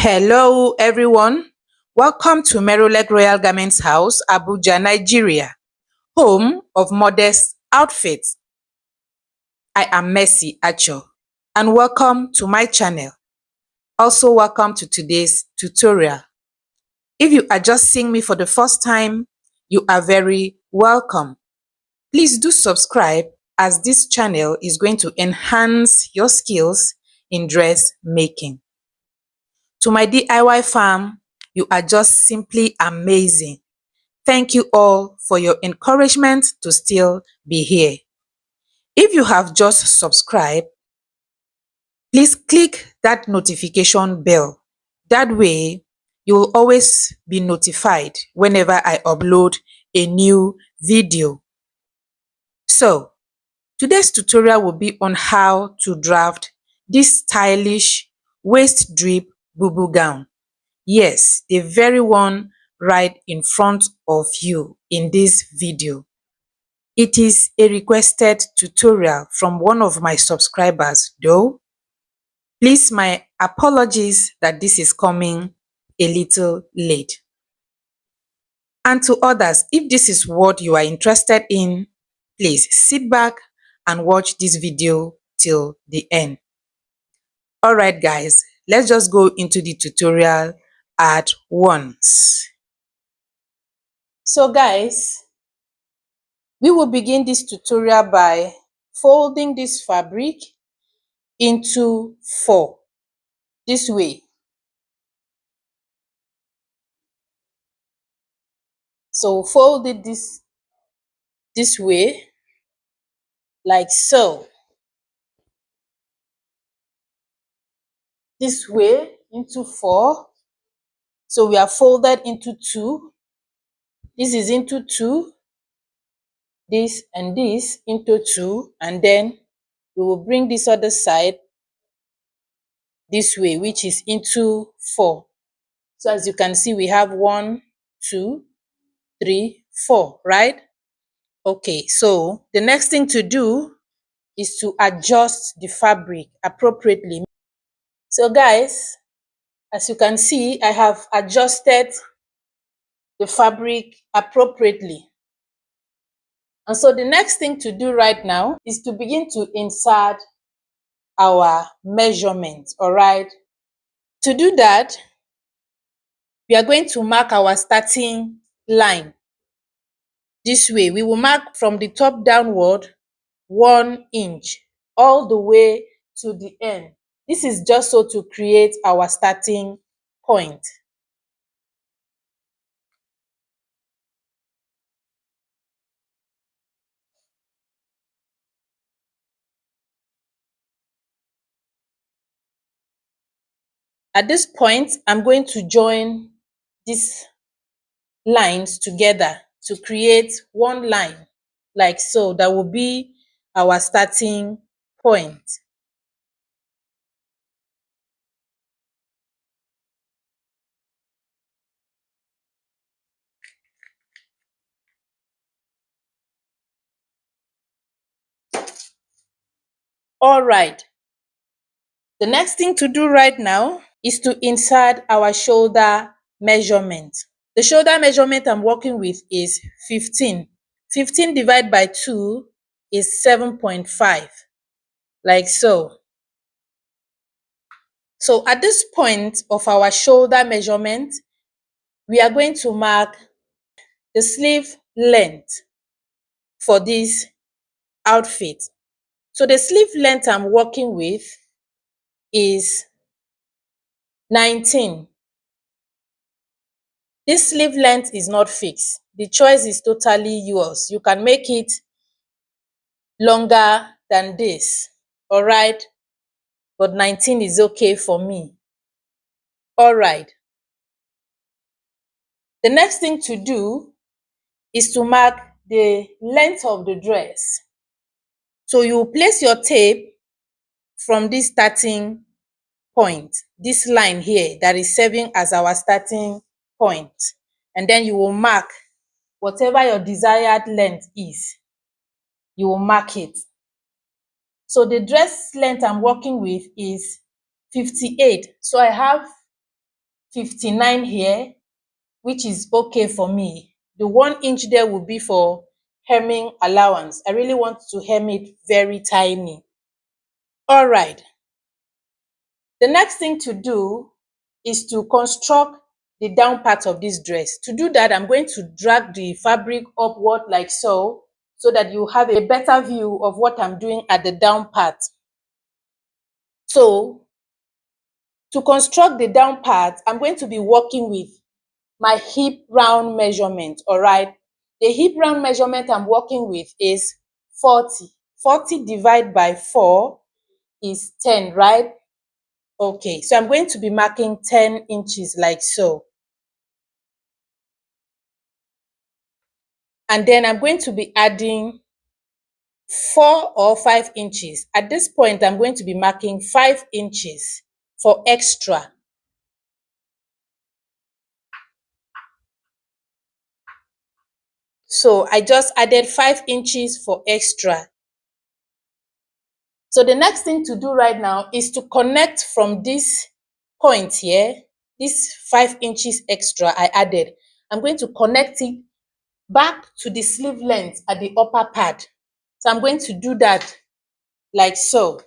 Hello everyone, welcome to Merolek Royal Garments House, Abuja, Nigeria, home of modest outfits. I am Mercy Acho and welcome to my channel. Also welcome to today's tutorial. If you are just seeing me for the first time, you are very welcome. Please do subscribe as this channel is going to enhance your skills in dress making. To my DIY fam, you are just simply amazing. Thank you all for your encouragement to still be here. If you have just subscribed, please click that notification bell. That way, you will always be notified whenever I upload a new video. So, today's tutorial will be on how to draft this stylish waist drip bubu gown. Yes, the very one right in front of you in this video. It is a requested tutorial from one of my subscribers though. Please, my apologies that this is coming a little late. And to others, if this is what you are interested in, please sit back and watch this video till the end. Alright guys, let's just go into the tutorial at once. So guys, we will begin this tutorial by folding this fabric into 4 this way. So fold it this way, like so. This way into 4. So we are folded into 2. This is into 2. This and this into 2, and then we will bring this other side this way, which is into 4. So as you can see, we have 1, 2, 3, 4, right? Okay, so the next thing to do is to adjust the fabric appropriately. So guys, as you can see, I have adjusted the fabric appropriately. And so the next thing to do right now is to begin to insert our measurements, all right? To do that, we are going to mark our starting line this way. We will mark from the top downward 1 inch all the way to the end. This is just so to create our starting point. At this point, I'm going to join these lines together to create one line, like so. That will be our starting point. All right. The next thing to do right now is to insert our shoulder measurement. The shoulder measurement I'm working with is 15. 15 divided by 2 is 7.5, like so. So at this point of our shoulder measurement, we are going to mark the sleeve length for this outfit. So the sleeve length I'm working with is 19. This sleeve length is not fixed. The choice is totally yours. You can make it longer than this, all right? But 19 is okay for me. All right. The next thing to do is to mark the length of the dress. So you place your tape from this starting point, this line here that is serving as our starting point. And then you will mark whatever your desired length is. You will mark it. So the dress length I'm working with is 58. So I have 59 here, which is okay for me. The 1 inch there will be for hemming allowance. I really want to hem it very tiny. All right. The next thing to do is to construct the down part of this dress. To do that, I'm going to drag the fabric upward like so that you have a better view of what I'm doing at the down part. So, to construct the down part, I'm going to be working with my hip round measurement, all right? The hip round measurement I'm working with is 40. 40 divided by 4 is 10, right? Okay, so I'm going to be marking 10 inches like so. And then I'm going to be adding 4 or 5 inches. At this point, I'm going to be marking 5 inches for extra. So I just added 5 inches for extra. So the next thing to do right now is to connect from this point here, this 5 inches extra I added. I'm going to connect it back to the sleeve length at the upper part. So I'm going to do that like so,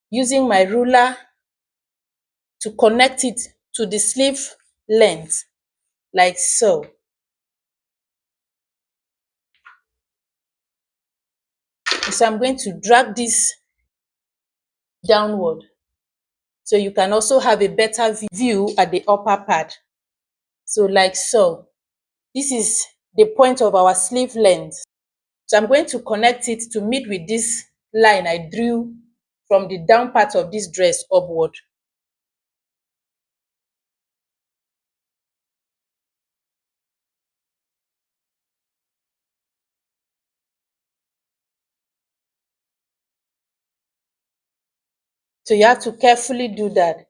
using my ruler to connect it to the sleeve length like so. So I'm going to drag this downward so you can also have a better view at the upper part. So like so. This is the point of our sleeve length. So I'm going to connect it to meet with this line I drew from the down part of this dress upward. So you have to carefully do that.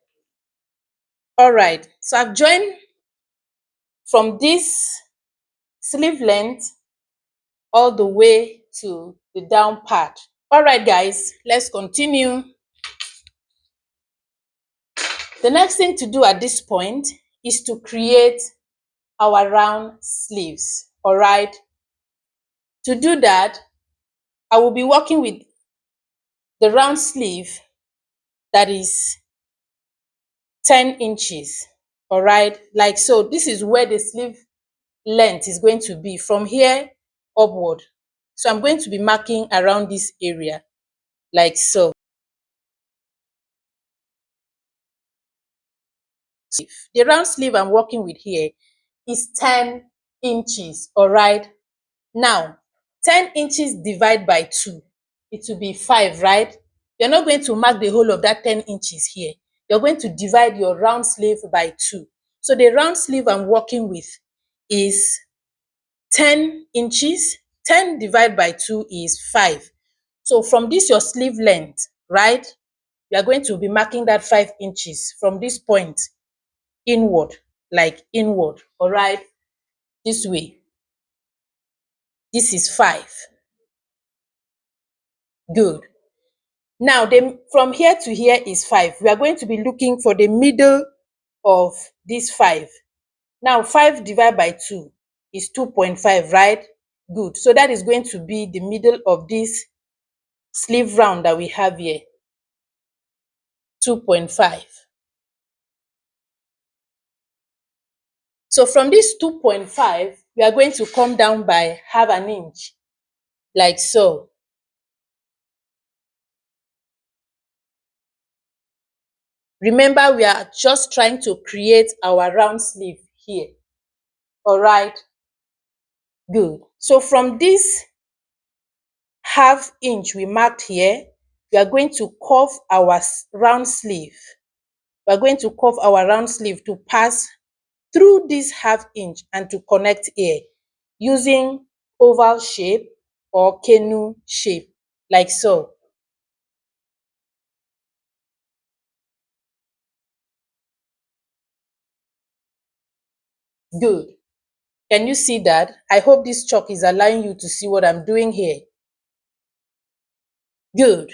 All right, so I've joined from this sleeve length all the way to the down part. All right, guys, let's continue. The next thing to do at this point is to create our round sleeves. All right. To do that, I will be working with the round sleeve that is 10 inches. All right. Like so, this is where the sleeve length is going to be from here upward. So I'm going to be marking around this area like so. The round sleeve I'm working with here is 10 inches, all right? Now, 10 inches divided by 2, it will be 5, right? You're not going to mark the whole of that 10 inches here. You're going to divide your round sleeve by 2. So the round sleeve I'm working with is 10 inches. 10 divided by 2 is 5. So from this, your sleeve length, right? You are going to be marking that 5 inches from this point inward, like inward, all right? This way. This is 5. Good. Now, from here to here is 5. We are going to be looking for the middle of this 5. Now, 5 divided by 2 is 2.5, right? Good. So that is going to be the middle of this sleeve round that we have here. 2.5. So from this 2.5, we are going to come down by half an inch, like so. Remember, we are just trying to create our round sleeve here. All right. Good. So from this half inch we marked here, we are going to curve our round sleeve. We are going to curve our round sleeve to pass through this half inch and to connect here using oval shape or canoe shape, like so. Good. Can you see that? I hope this chalk is allowing you to see what I'm doing here. Good.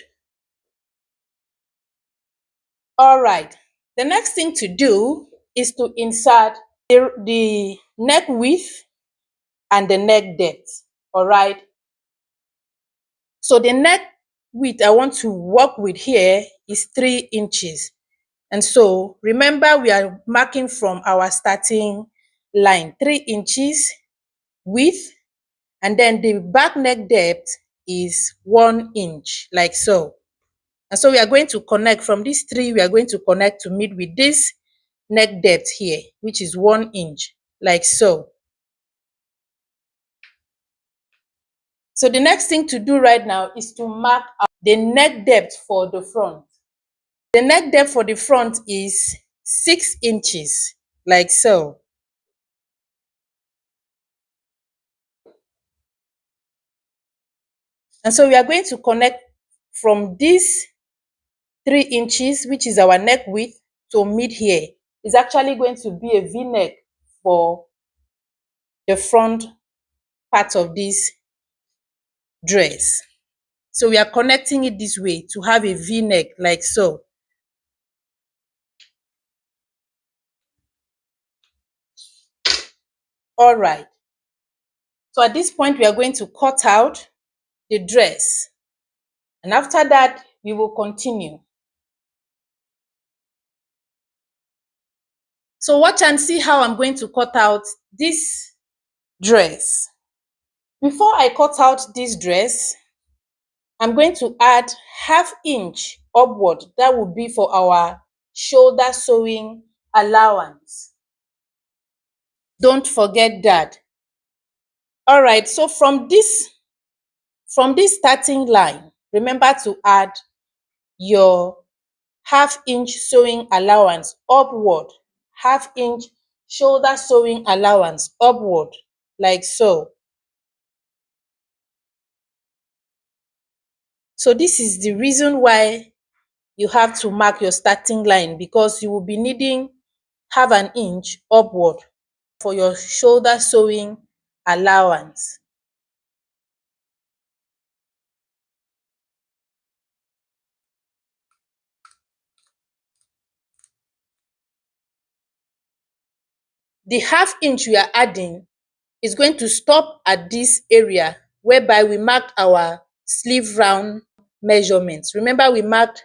All right. The next thing to do is to insert the neck width and the neck depth. All right. So the neck width I want to work with here is 3 inches. And so remember, we are marking from our starting line 3 inches width, and then the back neck depth is 1 inch, like so. And so we are going to connect from these 3, we are going to connect to meet with this neck depth here, which is 1 inch, like so. So the next thing to do right now is to mark out the neck depth for the front. The neck depth for the front is 6 inches, like so. And so we are going to connect from this 3 inches, which is our neck width, to mid here. It's actually going to be a V-neck for the front part of this dress. So we are connecting it this way to have a V-neck, like so. All right. So at this point, we are going to cut out the dress. And after that, we will continue. So watch and see how I'm going to cut out this dress. Before I cut out this dress, I'm going to add ½ inch upward. That will be for our shoulder sewing allowance. Don't forget that. All right, so from this starting line, remember to add your ½ inch sewing allowance upward, ½ inch shoulder sewing allowance upward, like so. So this is the reason why you have to mark your starting line, because you will be needing ½ inch upward for your shoulder sewing allowance. The ½ inch we are adding is going to stop at this area whereby we marked our sleeve round measurements. Remember, we marked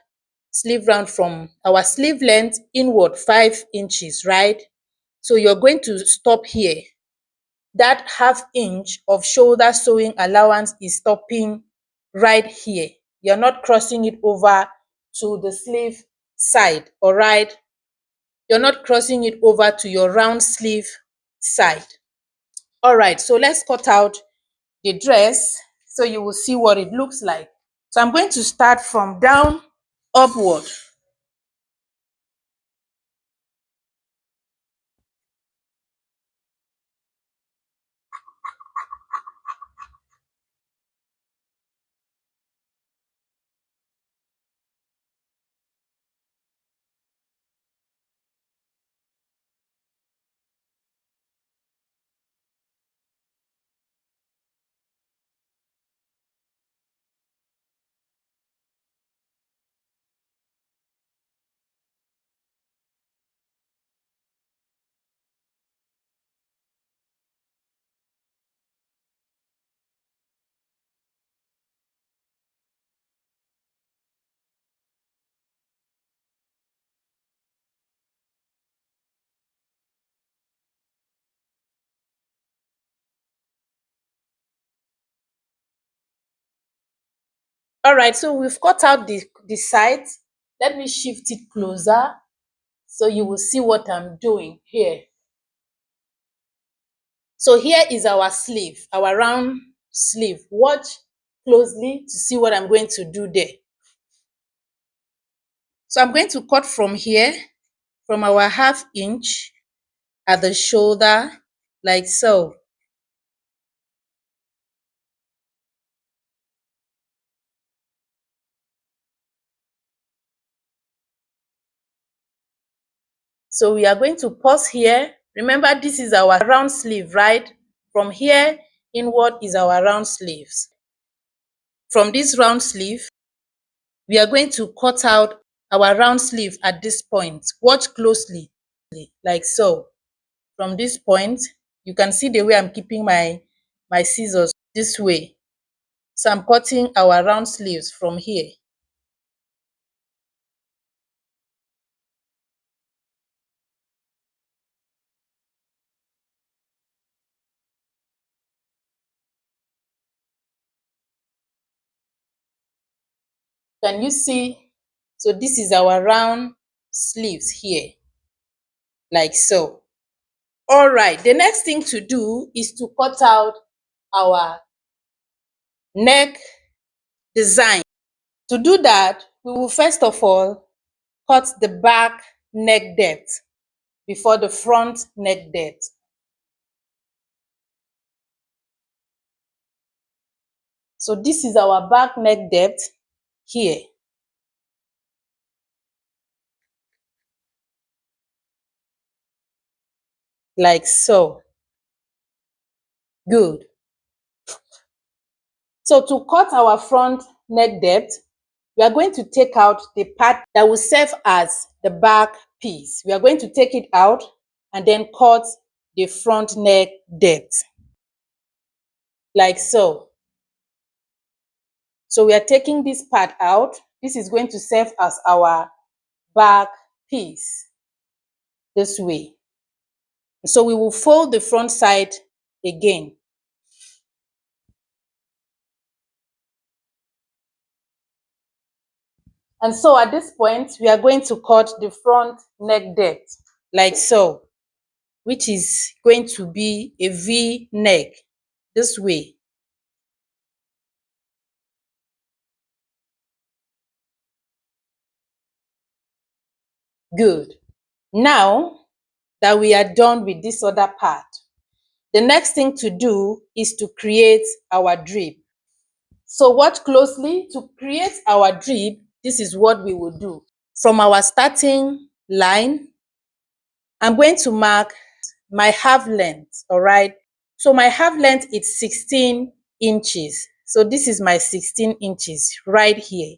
sleeve round from our sleeve length inward 5 inches, right? So you're going to stop here. That ½ inch of shoulder sewing allowance is stopping right here. You're not crossing it over to the sleeve side, all right? You're not crossing it over to your round sleeve side. All right, so let's cut out the dress so you will see what it looks like. So I'm going to start from down upward. All right, so we've cut out the sides. Let me shift it closer so you will see what I'm doing here. So here is our sleeve, our round sleeve. Watch closely to see what I'm going to do there. So I'm going to cut from here, from our ½ inch at the shoulder, like so. So we are going to pause here. Remember, this is our round sleeve, right? From here inward is our round sleeves. From this round sleeve, we are going to cut out our round sleeve at this point. Watch closely, like so. From this point, you can see the way I'm keeping my scissors this way. So I'm cutting our round sleeves from here. Can you see? So this is our round sleeves here, like so. All right, the next thing to do is to cut out our neck design. To do that, we will first of all cut the back neck depth before the front neck depth. So this is our back neck depth here, like so. Good. So to cut our front neck depth, we are going to take out the part that will serve as the back piece. We are going to take it out and then cut the front neck depth, like so. So we are taking this part out. This is going to serve as our back piece, this way. So we will fold the front side again. And so at this point, we are going to cut the front neck depth, like so, which is going to be a V neck, this way. Good. Now that we are done with this other part, the next thing to do is to create our drip. So watch closely. To create our drip, this is what we will do. From our starting line, I'm going to mark my half length, all right? So my half length is 16 inches. So this is my 16 inches right here.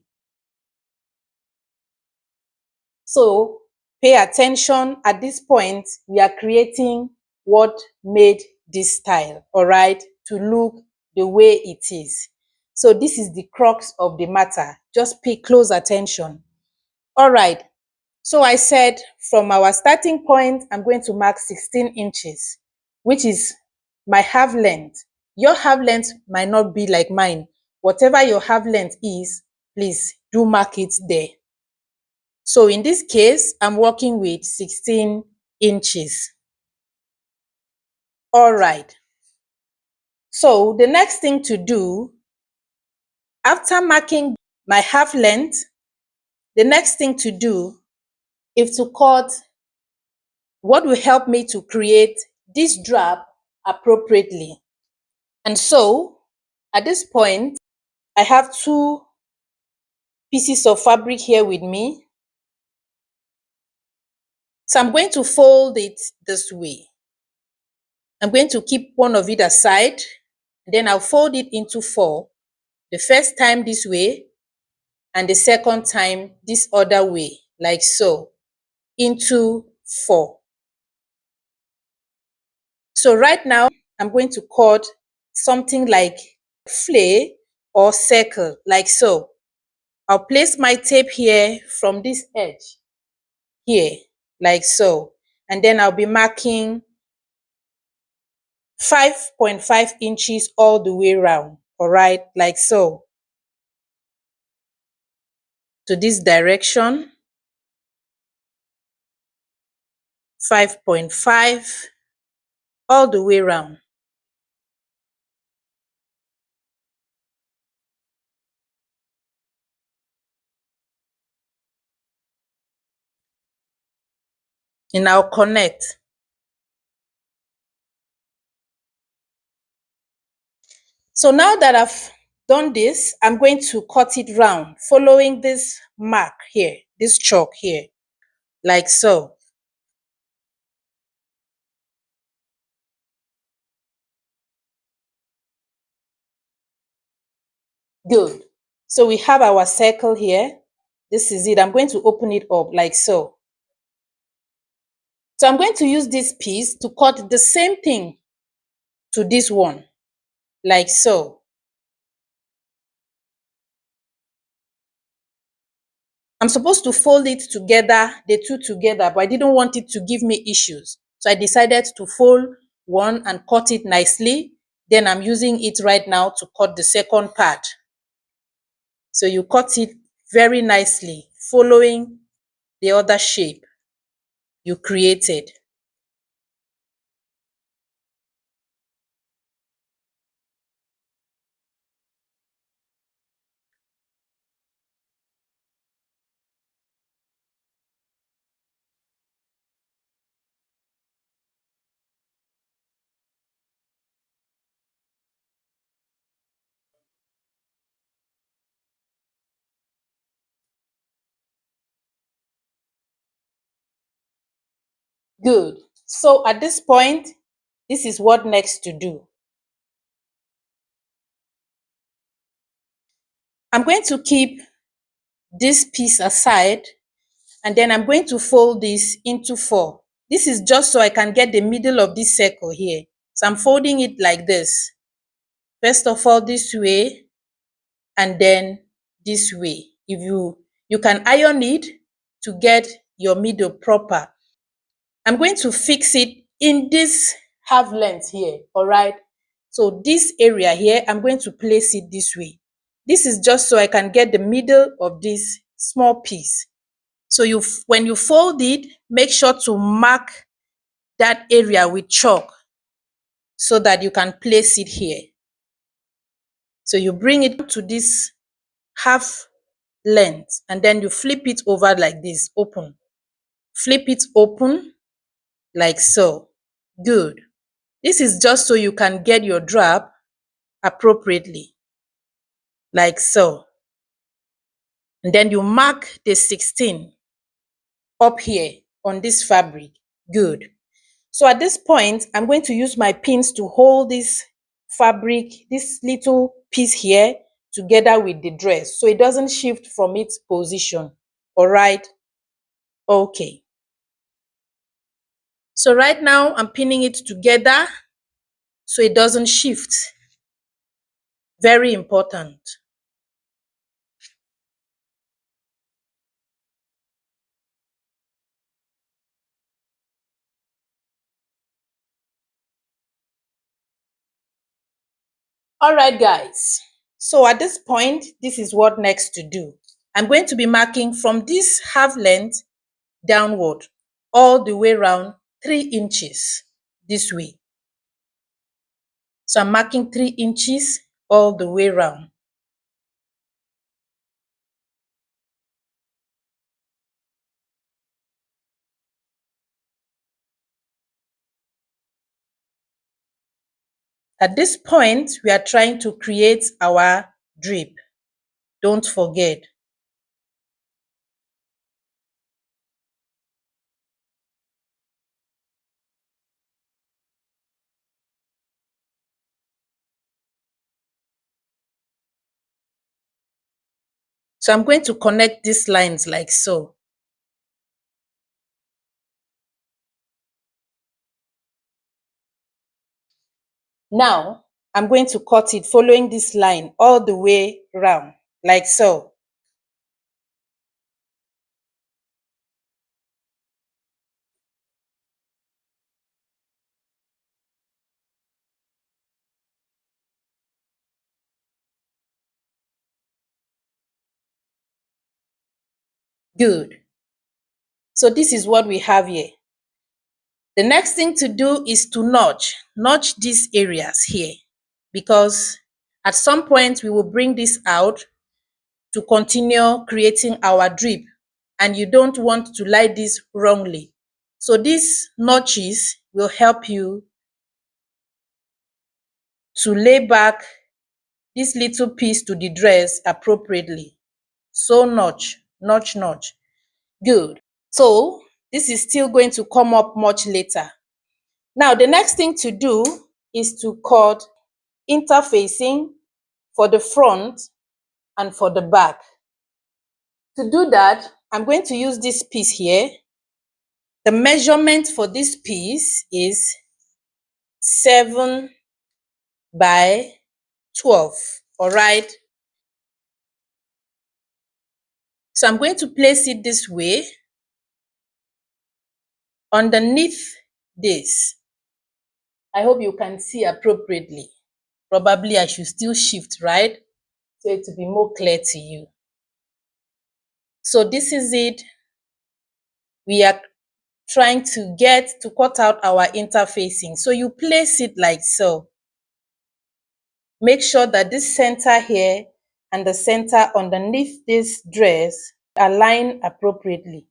So pay attention. At this point, we are creating what made this style, all right, to look the way it is. So this is the crux of the matter. Just pay close attention. All right. So I said from our starting point, I'm going to mark 16 inches, which is my half length. Your half length might not be like mine. Whatever your half length is, please do mark it there. So in this case, I'm working with 16 inches. All right. So the next thing to do, after marking my half length, the next thing to do is to cut what will help me to create this drap appropriately. And so at this point, I have two pieces of fabric here with me. So I'm going to fold it this way. I'm going to keep one of it aside. Then I'll fold it into four. The first time this way, and the second time this other way, like so, into four. So right now, I'm going to cut something like flare or circle, like so. I'll place my tape here from this edge, here, like so. And then I'll be marking 5.5 inches all the way around, all right, like so. To this direction, 5.5 all the way around. And I'll connect. So now that I've done this, I'm going to cut it round, following this mark here, this chalk here, like so. Good. So we have our circle here. This is it. I'm going to open it up like so. So I'm going to use this piece to cut the same thing to this one, like so. I'm supposed to fold it together, the two together, but I didn't want it to give me issues. So I decided to fold one and cut it nicely. Then I'm using it right now to cut the second part. So you cut it very nicely, following the other shape you created. Good. So at this point, this is what next to do. I'm going to keep this piece aside, and then I'm going to fold this into four. This is just so I can get the middle of this circle here. So I'm folding it like this. First of all, this way, and then this way. If you can iron it to get your middle proper. I'm going to fix it in this half length here, all right? So this area here, I'm going to place it this way. This is just so I can get the middle of this small piece. So when you fold it, make sure to mark that area with chalk so that you can place it here. So you bring it to this half length and then you flip it over like this, open. Flip it open like so. Good. This is just so you can get your drap appropriately, like so. And then you mark the 16 up here on this fabric. Good. So at this point, I'm going to use my pins to hold this fabric, this little piece here, together with the dress, so it doesn't shift from its position. All right? Okay. So right now, I'm pinning it together so it doesn't shift. Very important. All right, guys. So at this point, this is what next to do. I'm going to be marking from this half length downward all the way around 3 inches this way. So I'm marking 3 inches all the way around. At this point, we are trying to create our drip. Don't forget. So I'm going to connect these lines like so. Now, I'm going to cut it following this line all the way round, like so. Good. So this is what we have here. The next thing to do is to notch these areas here, because at some point we will bring this out to continue creating our drip, and you don't want to lie this wrongly. So these notches will help you to lay back this little piece to the dress appropriately. So notch. Good. So this is still going to come up much later. Now, the next thing to do is to cut interfacing for the front and for the back. To do that, I'm going to use this piece here. The measurement for this piece is 7 by 12. All right. So I'm going to place it this way underneath this. I hope you can see appropriately. Probably I should still shift, right? So it will be more clear to you. So this is it. We are trying to cut out our interfacing. So you place it like so. Make sure that this center here and the center underneath this dress align appropriately.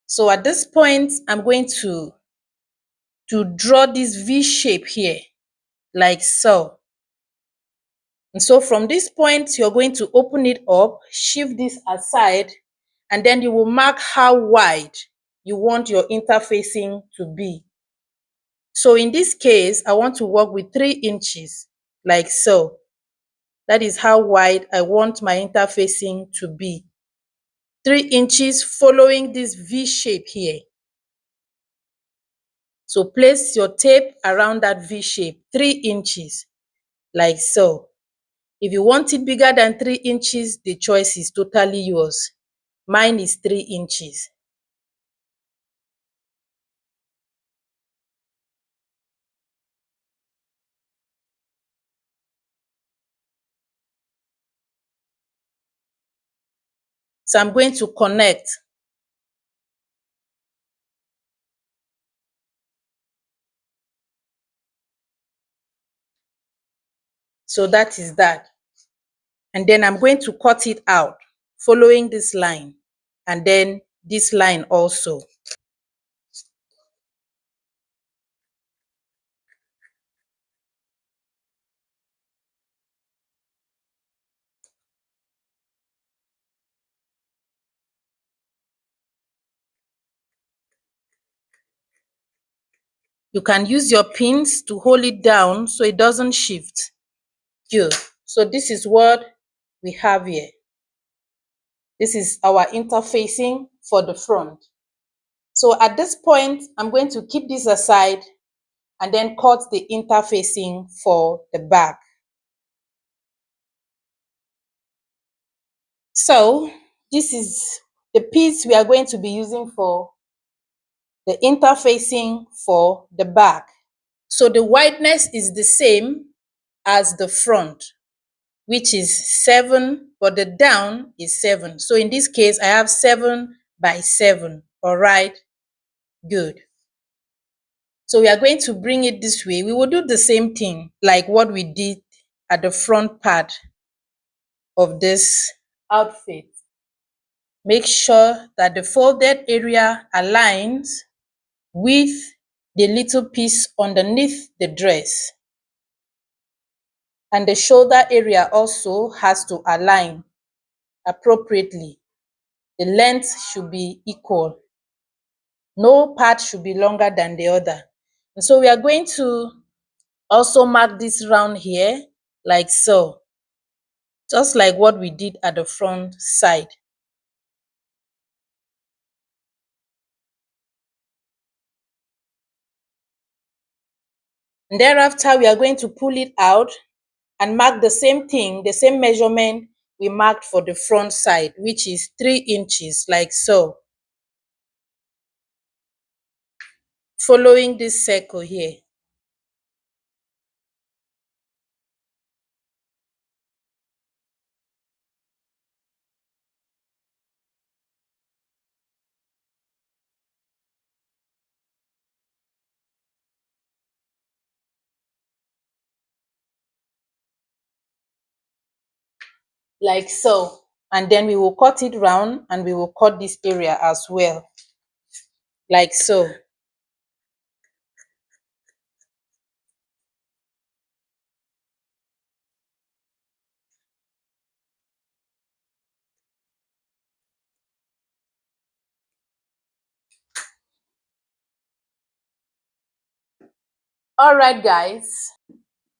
So at this point, I'm going to draw this V shape here, like so. And so from this point, you're going to open it up, shift this aside, and then you will mark how wide you want your interfacing to be. So in this case, I want to work with 3 inches, like so. That is how wide I want my interfacing to be. 3 inches following this V shape here. So place your tape around that V shape, 3 inches, like so. If you want it bigger than 3 inches, the choice is totally yours. Mine is 3 inches. So I'm going to connect. So that is that. And then I'm going to cut it out following this line and then this line also. You can use your pins to hold it down so it doesn't shift. Good. So this is what we have here. This is our interfacing for the front. So at this point, I'm going to keep this aside and then cut the interfacing for the back. So this is the piece we are going to be using for the interfacing for the back. So the wideness is the same as the front, which is 7, but the down is 7. So in this case, I have 7 by 7. All right, good. So we are going to bring it this way. We will do the same thing like what we did at the front part of this outfit. Make sure that the folded area aligns with the little piece underneath the dress. And the shoulder area also has to align appropriately. The length should be equal. No part should be longer than the other. And so we are going to also mark this round here like so, just like what we did at the front side. And thereafter, we are going to pull it out and mark the same thing, the same measurement we marked for the front side, which is 3 inches, like so. Following this circle here. Like so. And then we will cut it round and we will cut this area as well, like so. All right, guys.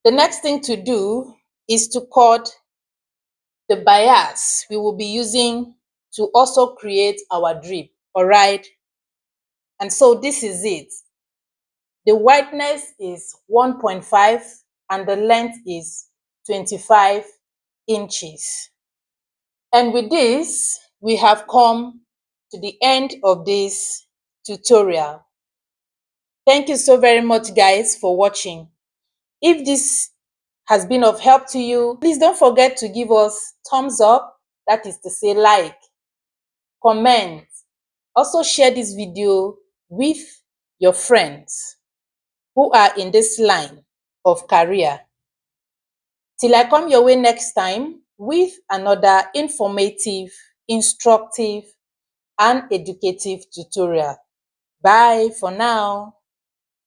The next thing to do is to cut the bias we will be using to also create our drip. All right. And so this is it. The wideness is 1.5 and the length is 25 inches. And with this, we have come to the end of this tutorial. Thank you so very much, guys, for watching. If this has been of help to you, please don't forget to give us thumbs up, that is to say like, comment. Also share this video with your friends who are in this line of career. Till I come your way next time with another informative, instructive, and educative tutorial. Bye for now.